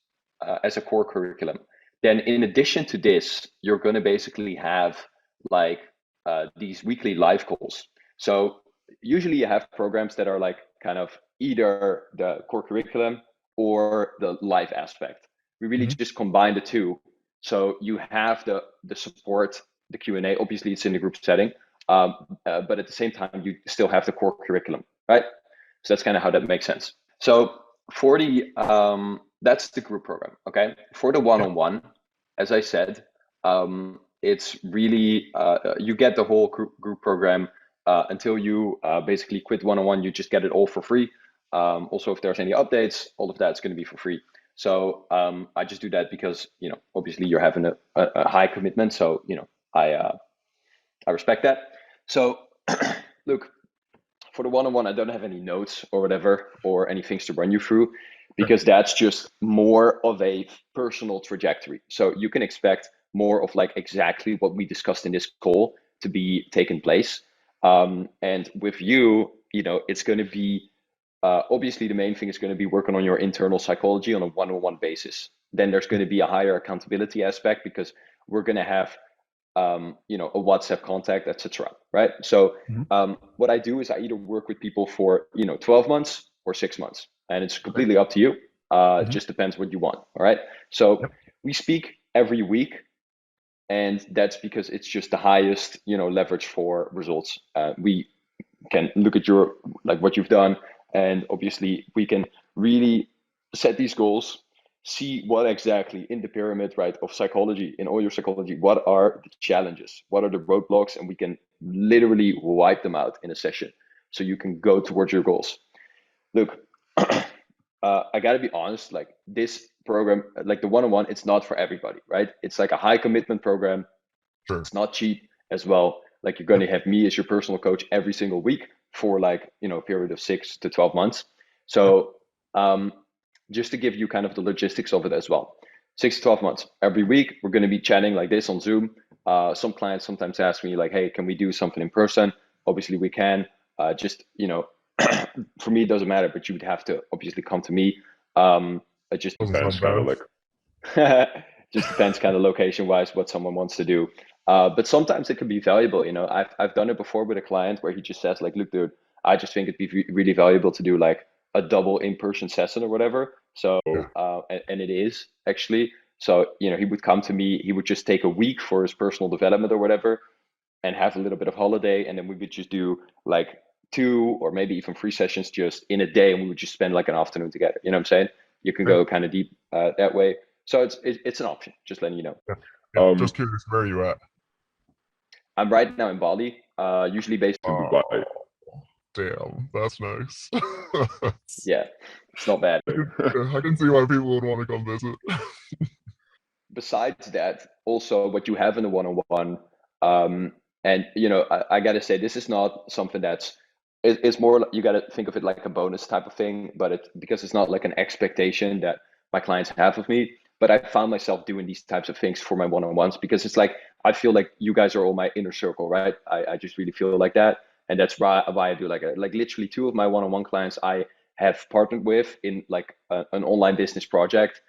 as a core curriculum. Then in addition to this, you're going to basically have like these weekly live calls. So usually you have programs that are like kind of either the core curriculum or the live aspect. We really Mhm. just combine the two. So you have the support, the Q&A. Obviously, it's in the group setting, but at the same time, you still have the core curriculum, right? So that's kind of how that makes sense. So for the that's the group program, okay? For the one-on-one, as I said, it's really you get the whole group program until you basically quit one-on-one. You just get it all for free. Also, if there's any updates, all of that's going to be for free. So I just do that because obviously you're having a high commitment. So I respect that. So look, for the one-on-one, I don't have any notes or whatever or any things to run you through because that's just more of a personal trajectory. So you can expect more of like exactly what we discussed in this call to be taken place. And with you, it's going to be obviously the main thing is going to be working on your internal psychology on a one-on-one basis. Then there's going to be a higher accountability aspect because we're going to have a WhatsApp contact, etc. Right? So Mhm. what I do is I either work with people for 12 months or 6 months, and it's completely up to you. It Mhm. just depends what you want. All right. So Yep. we speak every week, and that's because it's just the highest leverage for results. We can look at your like what you've done, and obviously we can really set these goals, see what exactly in the pyramid, right, of psychology, in all your psychology, what are the challenges, what are the roadblocks, and we can literally wipe them out in a session so you can go towards your goals. Look, I gotta be honest, like this program, like the one-on-one, it's not for everybody, right? It's like a high commitment program. Sure. It's not cheap as well. Like you're going Yep. to have me as your personal coach every single week for like, a period of 6 to 12 months. Yep. So just to give you kind of the logistics of it as well. 6 to 12 months. Every week we're going to be chatting like this on Zoom. Some clients sometimes ask me like, hey, can we do something in person? Obviously we can. Just, for me, it doesn't matter, but you would have to obviously come to me. It just Doesn't depends sound kind of bad. like, just depends kind of location wise what someone wants to do. But sometimes it can be valuable. I've done it before with a client where he just says like, look, dude, I just think it'd be really valuable to do like a double in-person session or whatever. So, Yeah. and it is actually. So, he would come to me, he would just take a week for his personal development or whatever and have a little bit of holiday. And then we would just do like 2 or maybe even 3 sessions just in a day. And we would just spend like an afternoon together. You know what I'm saying? You can Yeah. go kind of deep that way. So it's an option, just letting you know. Yeah. Yeah. Just curious, where are you at? I'm right now in Bali, usually based in Oh, Dubai. damn, that's nice. Yeah, it's not bad. I can see why people would want to come visit. Besides that, also what you have in the one-on-one, and I gotta say this is not something it's more you gotta think of it like a bonus type of thing, but because it's not like an expectation that my clients have of me. But I found myself doing these types of things for my one-on-ones because it's like I feel like you guys are all my inner circle, right? I just really feel like that, and that's why I do like literally 2 of my one-on-one clients I have partnered with in like an online business project,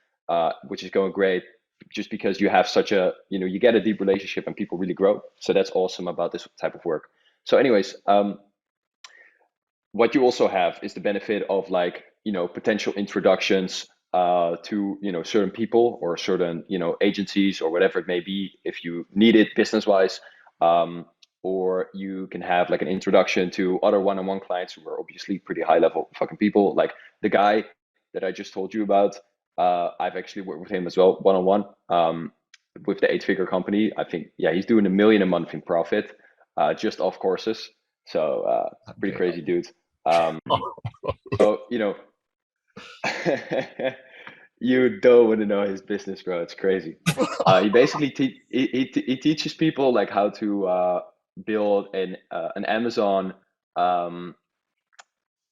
which is going great just because you have such a you get a deep relationship and people really grow. So that's awesome about this type of work. So anyways, what you also have is the benefit of like potential introductions to certain people or certain agencies or whatever it may be if you need it business wise, or you can have like an introduction to other one-on-one clients who are obviously pretty high level fucking people, like the guy that I just told you about. I've actually worked with him as well one-on-one, with the eight-figure company. I think, yeah, he's doing 1 million a month in profit, just off courses. So pretty Damn. crazy dude. So you don't want to know his business, bro. It's crazy. He basically he teaches people like how to build an Amazon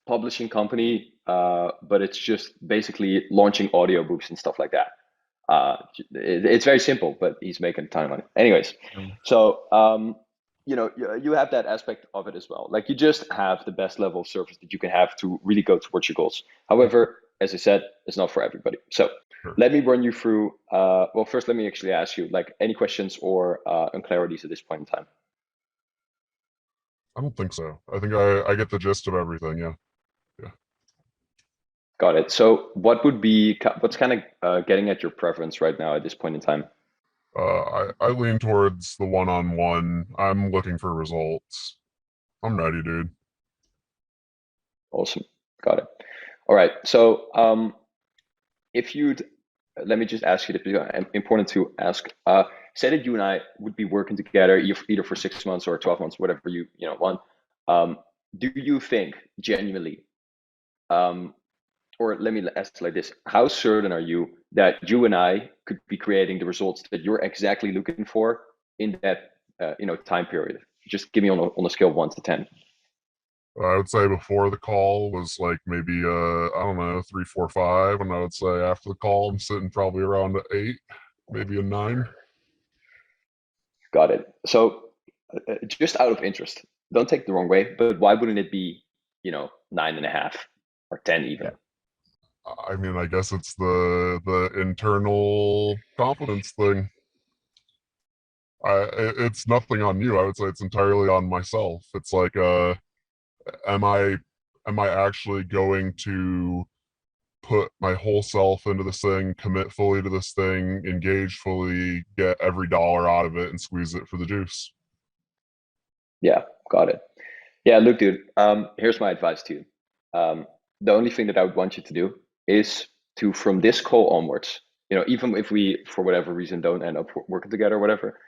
publishing company, but it's just basically launching audiobooks and stuff like that. It's very simple, but he's making a ton of money. Anyways, so you have that aspect of it as well. Like you just have the best level of service that you can have to really go towards your goals. However, as I said, it's not for everybody. So let me run you through. Well, first, let me actually ask you, like, any questions or unclarities at this point in time. I don't think so. I think I get the gist of everything. Yeah. Got it. So what's kind of getting at your preference right now at this point in time? I lean towards the one-on-one. I'm looking for results. I'm ready, dude. Awesome. Got it. All right. So if you'd let me just ask you this, important to ask. Say that you and I would be working together either for 6 months or 12 months, whatever you want. Do you think genuinely, or let me ask it like this: how certain are you that you and I could be creating the results that you're exactly looking for in that time period? Just give me on a scale of 1 to 10. I would say before the call was like maybe I don't know, 3, 4, 5, and I would say after the call I'm sitting probably around 8, maybe a 9. Got it. So just out of interest, don't take it the wrong way, but why wouldn't it be 9.5 or 10 even? I mean, I guess it's the internal confidence thing. It's nothing on you. I would say it's entirely on myself. It's like am I actually going to put my whole self into this thing, commit fully to this thing, engage fully, get every dollar out of it, and squeeze it for the juice? Yeah, got it. Yeah, look, dude, here's my advice to you. The only thing that I would want you to do is to, from this call onwards, even if we, for whatever reason, don't end up working together or whatever,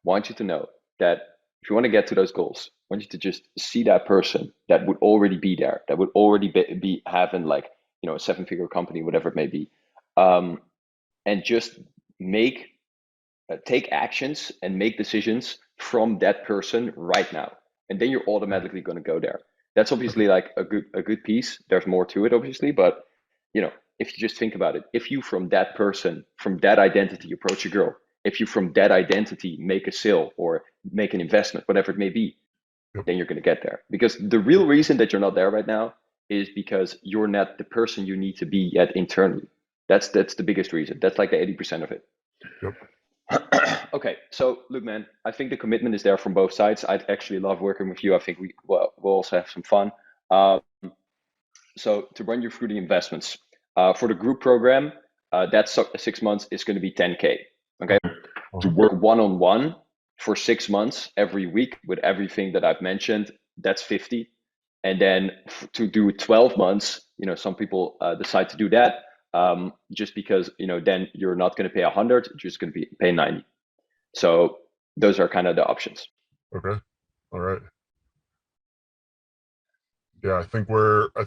want you to know that if you want to get to those goals, I want you to just see that person that would already be there, that would already be having like, a 7-figure company, whatever it may be, and just take actions and make decisions from that person right now, and then you're automatically going to go there. That's obviously like a good piece. There's more to it, obviously, but if you just think about it, if you from that person, from that identity, approach a girl, if you from that identity make a sale or make an investment, whatever it may be, then you're going to get there. Because the real reason that you're not there right now is because you're not the person you need to be yet internally. That's the biggest reason. That's like the 80% of it. Yep. Okay, so look, man, I think the commitment is there from both sides. I'd actually love working with you. I think we'll also have some fun. So to run you through the investments for the group program, that's 6 months is going to be 10K. Okay, to work one-on-one for 6 months every week with everything that I've mentioned, that's 50. And then to do 12 months, some people decide to do that. Just because then you're not going to pay 100, you're just going to pay 90. So those are kind of the options. Okay. All right. Yeah, I think where I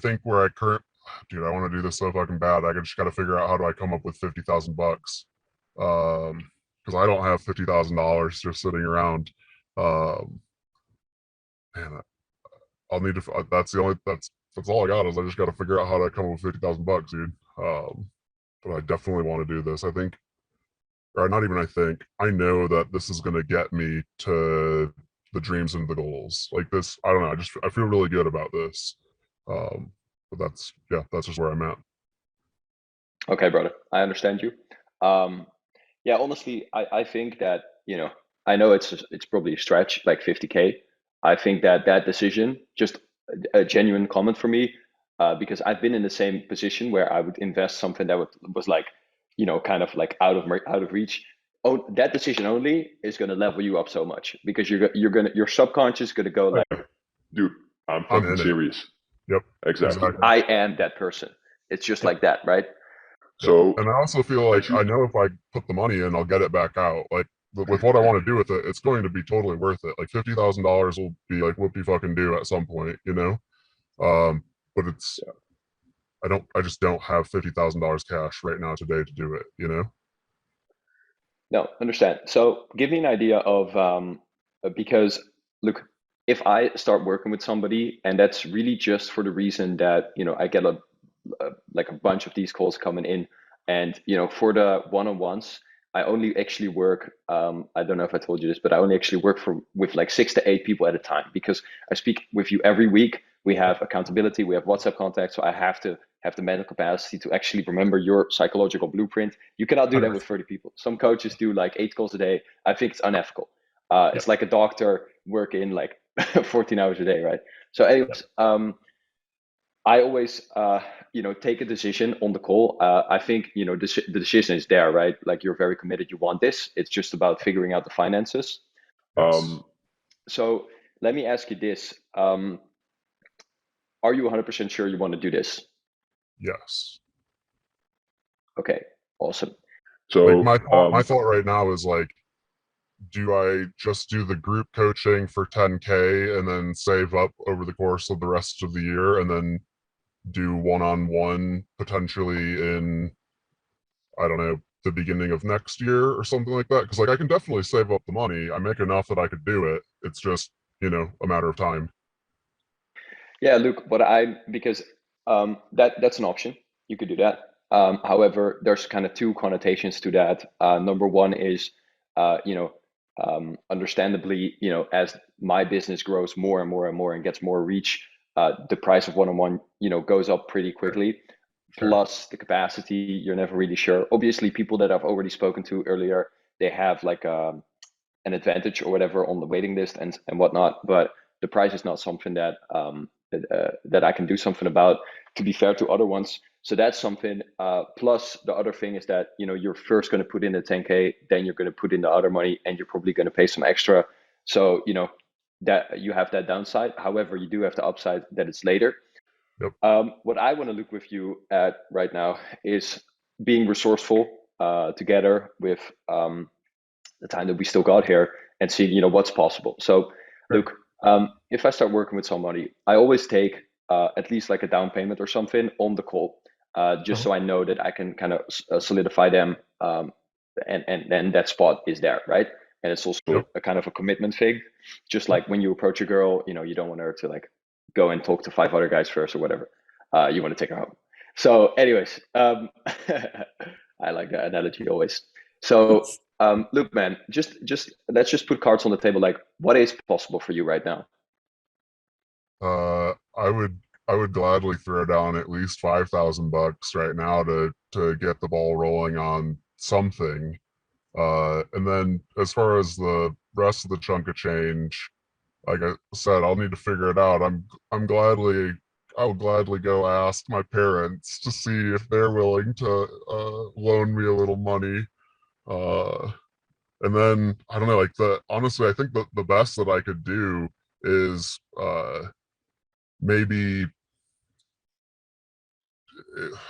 current, dude, I want to do this so fucking bad. I just got to figure out how do I come up with $50,000, because I don't have $50,000 just sitting around. Man, I'll need to. That's all I got is I just got to figure out how to come up with $50,000, dude. But I definitely want to do this. I think, or not even I think, I know that this is going to get me to the dreams and the goals. Like this, I don't know. I feel really good about this. But that's just where I'm at. Okay, brother, I understand you. Yeah, honestly, I think that I know it's probably a stretch, like 50K. I think that decision, just a genuine comment for me, because I've been in the same position where I would invest something that was like, kind of like out of reach. Oh, that decision only is going to level you up so much because your subconscious is going to go like, dude, I'm fucking serious. Yep, exactly. I am that person. It's just like that, right? So, and I also feel like I know if I put the money in, I'll get it back out. Like with what I want to do with it, it's going to be totally worth it. Like $50,000 will be like whoopie fucking do at some point, But it's I just don't have $50,000 cash right now today to do it, No, understand. So give me an idea of because look, if I start working with somebody, and that's really just for the reason that, I get like a bunch of these calls coming in, and for the one-on-ones, I only actually work. I don't know if I told you this, but I only actually work with like 6 to 8 people at a time, because I speak with you every week. We have accountability, we have WhatsApp contacts, so I have to have the mental capacity to actually remember your psychological blueprint. You cannot do that with 30 people. Some coaches do like 8 calls a day. I think it's unethical. Yeah. It's like a doctor working like 14 hours a day, right? So, Yeah. anyways, I always, take a decision on the call. I think, the decision is there, right? Like, you're very committed. You want this. It's just about figuring out the finances. Yes. So let me ask you this. Are you 100% sure you want to do this? Yes. Okay, awesome. Like So, my thought right now is like, do I just do the group coaching for 10K and then save up over the course of the rest of the year and then do one-on-one potentially in, I don't know, the beginning of next year or something like that? Because like I can definitely save up the money. I make enough that I could do it. It's just, a matter of time. yeah, look, because that's an option. You could do that. However, there's kind of two connotations to that. Number one is, understandably, as my business grows more and more and more and gets more reach, the price of one-on-one, goes up pretty Sure. quickly. Sure. Plus the capacity, you're never really sure. Obviously, people that I've already spoken to earlier, they have like an advantage or whatever on the waiting list and whatnot. But the price is not something that I can do something about, to be fair to other ones. So that's something. Plus, the other thing is that you're first going to put in the 10K, then you're going to put in the other money, and you're probably going to pay some extra. So that you have that downside. However, you do have the upside that it's later. Yep. What I want to look with you at right now is being resourceful together with the time that we still got here, and see what's possible. So Sure. look, if I start working with somebody, I always take at least like a down payment or something on the call, just Uh-huh. so I know that I can kind of solidify them, and that spot is there, right? And it's Yep. also a kind of a commitment thing. Just like when you approach a girl, you don't want her to like go and talk to 5 other guys first or whatever. You want to take her home. So anyways, I like that analogy always. So look, man, just let's just put cards on the table. Like, what is possible for you right now? I would gladly throw down at least $5,000 right now to get the ball rolling on something. And then as far as the rest of the chunk of change, like I said, I'll need to figure it out. I'll gladly go ask my parents to see if they're willing to loan me a little money. Uh, and then I don't know, like the honestly, I think the best that I could do is maybe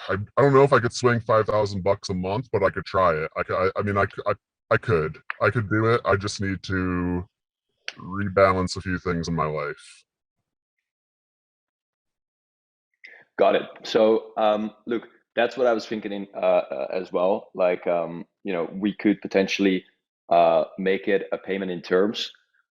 I don't know if I could swing $5,000 a month, but I could try it. I mean I could do it. I just need to rebalance a few things in my life. Got it. So, look, that's what I was thinking as well. Like, we could potentially make it a payment in terms.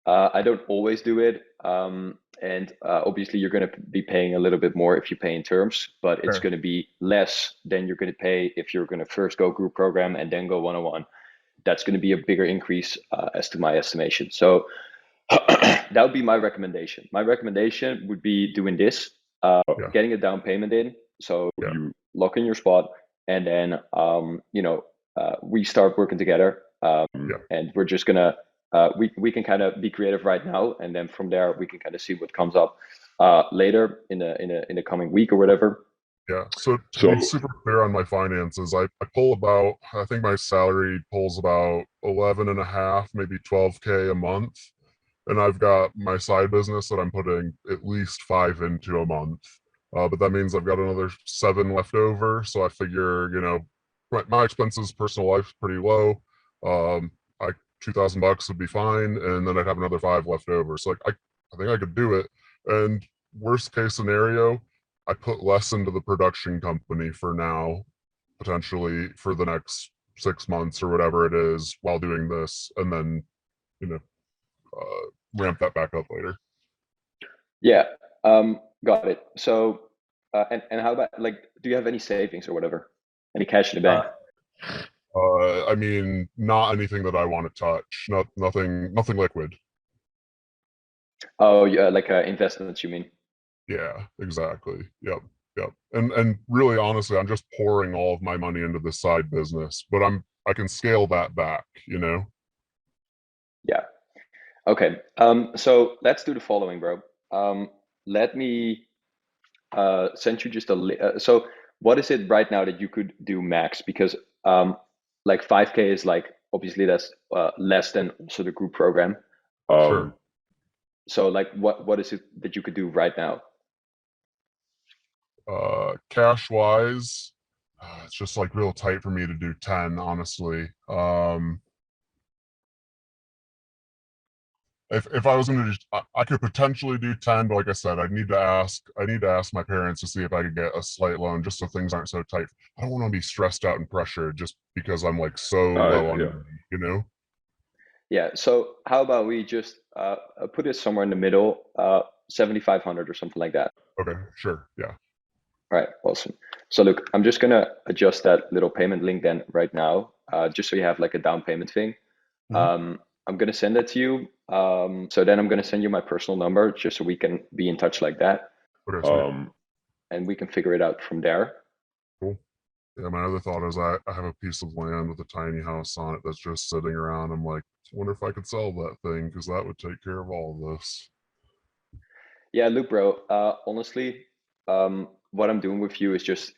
I don't always do it, and obviously you're going to be paying a little bit more if you pay in terms, but it's Sure. going to be less than you're going to pay if you're going to first go group program and then go one-on-one. That's going to be a bigger increase, as to my estimation. So that would be my recommendation. My recommendation would be doing this, Yeah. getting a down payment in, so Yeah. you lock in your spot, and then we start working together, Yeah. and we're just gonna we can kind of be creative right now, and then from there we can kind of see what comes up later in the coming week or whatever. Yeah. So to So be super clear on my finances, I pull about, I think my salary pulls about 11 and a half, maybe 12K a month. And I've got my side business that I'm putting at least five into a month. But that means I've got another seven left over. So I figure, my expenses, personal life, pretty low. I $2,000 would be fine, and then I'd have another five left over. So like I think I could do it. And worst case scenario, I put less into the production company for now, potentially for the next 6 months or whatever it is while doing this, and then you know ramp that back up later. Yeah, got it. So, and how about like, do you have any savings or whatever? Any cash in the bank? I mean, not anything that I want to touch. Nothing liquid. Oh, yeah, like investments, you mean? Yeah, exactly. Yep, yep. And really, honestly, I'm just pouring all of my money into this side business, but I can scale that back. You know. Yeah. Okay. So let's do the following, bro. Let me send you just so what is it right now that you could do max? Because like 5K is like obviously that's less than also the group program. Um, Sure. so like what is it that you could do right now? Cash wise, it's just like real tight for me to do 10, honestly. If I was gonna just, I could potentially do 10, but like I said, I need to ask my parents to see if I could get a slight loan just so things aren't so tight. I don't want to be stressed out and pressured just because I'm like so low on Yeah. money, you know? Yeah. So how about we just put it somewhere in the middle, 7,500 or something like that. Okay, sure, yeah. All right, awesome. So look, I'm just gonna adjust that little payment link then right now, just so you have like a down payment thing. Hmm. I'm gonna send that to you. So then I'm gonna send you my personal number just so we can be in touch like that, Okay, sweet. and we can figure it out from there. Cool. Yeah, my other thought is I have a piece of land with a tiny house on it that's just sitting around. I'm like, I wonder if I could sell that thing because that would take care of all of this. Yeah, look, bro. Honestly, what I'm doing with you is just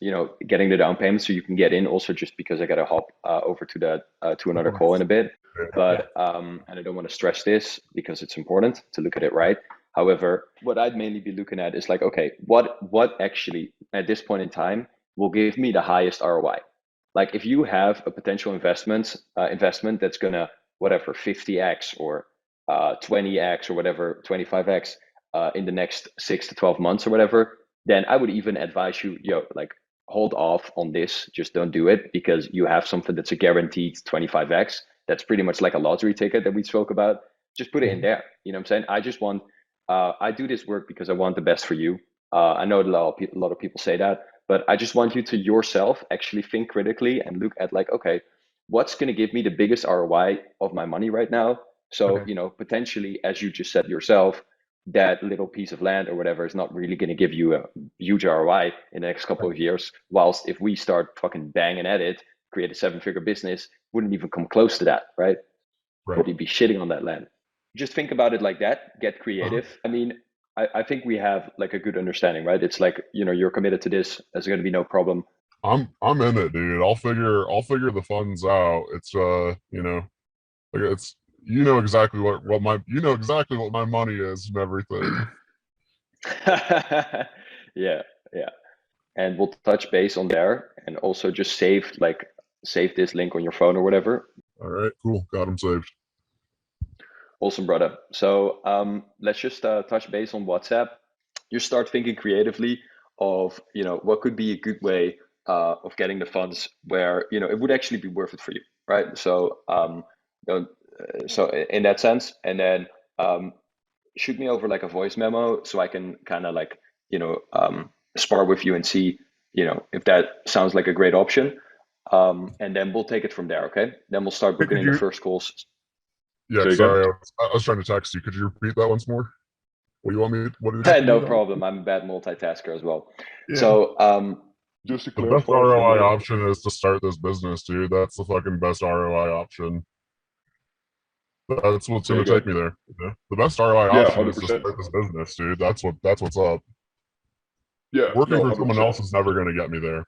getting the down payment so you can get in. Also, just because I gotta hop over to that to Of another call in course. a bit, Yeah. but and I don't want to stress this because it's important to look at it right. However, what I'd mainly be looking at is like, okay, what actually at this point in time will give me the highest ROI? Like, if you have a potential investment that's gonna whatever 50x or 20x or whatever 25x in the next 6 to 12 months or whatever, then I would even advise you, like hold off on this. Just don't do it because you have something that's a guaranteed 25x. That's pretty much like a lottery ticket that we spoke about. Just put it in Mhm. there. You know what I'm saying? I just want, I do this work because I want the best for you. I know a lot of people say that, but I just want you to yourself actually think critically and look at like, okay, what's going to give me the biggest ROI of my money right now? So, Okay. potentially, as you just said yourself, that little piece of land or whatever is not really going to give you a huge ROI in the next couple of years. Whilst if we start fucking banging at it, create a 7-figure business, wouldn't even come close to that, right? Right. Probably be shitting on that land. Just think about it like that. Get Uh-huh. creative. I mean, I think we have like a good understanding, right? It's like, you're committed to this. There's going to be no problem. I'm in it, dude. I'll figure the funds out. It's like it's exactly you know exactly what my money is and everything. Yeah, yeah. And we'll touch base on there and also just save this link on your phone or whatever. All right, cool. Got him saved. Awesome, brother. So let's just touch base on WhatsApp. You start thinking creatively of what could be a good way of getting the funds where it would actually be worth it for you, right? So don't, so in that sense, and then um, shoot me over like a voice memo so I can kind of like spar with you and see if that sounds like a great option. And then we'll take it from there. Okay. Then we'll start Hey, booking could in the you? first calls. Yeah, Say again? sorry. I was trying to text you. Could you repeat that once more? What do you want me? What exactly do No you want? problem. I'm a bad multitasker as well. Yeah. So Just to The best clarify for ROI me, option is to start this business, dude. That's the fucking best ROI option. That's what's say gonna take again. me there. You know? The best ROI Yeah, option is to 100%. start this business, dude. That's what's up. Yeah, Working no, for someone 100%. else is never gonna get me there.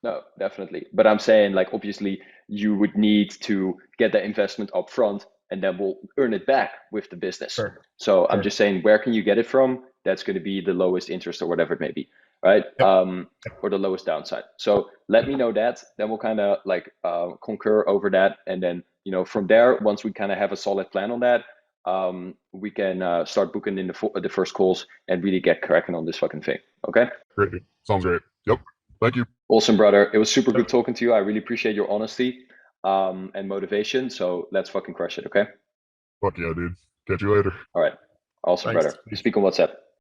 no, definitely. But I'm saying like obviously you would need to get that investment up front and then we'll earn it back with the business. Sure. So I'm Sure. just saying where can you get it from? That's going to be the lowest interest or whatever it may be, right? Yep. Or the lowest downside. So let me know that. Then we'll kind of like concur over that, and then from there, once we kind of have a solid plan on that, we can start booking in the first calls and really get cracking on this fucking thing. Okay. Great. Dude. Sounds great. Yep. Thank you. Awesome, brother. It was super Yep. good talking to you. I really appreciate your honesty and motivation. So let's fucking crush it. Okay. Fuck yeah, dude. Catch you later. All right. Awesome, Thanks. brother. Speak on WhatsApp.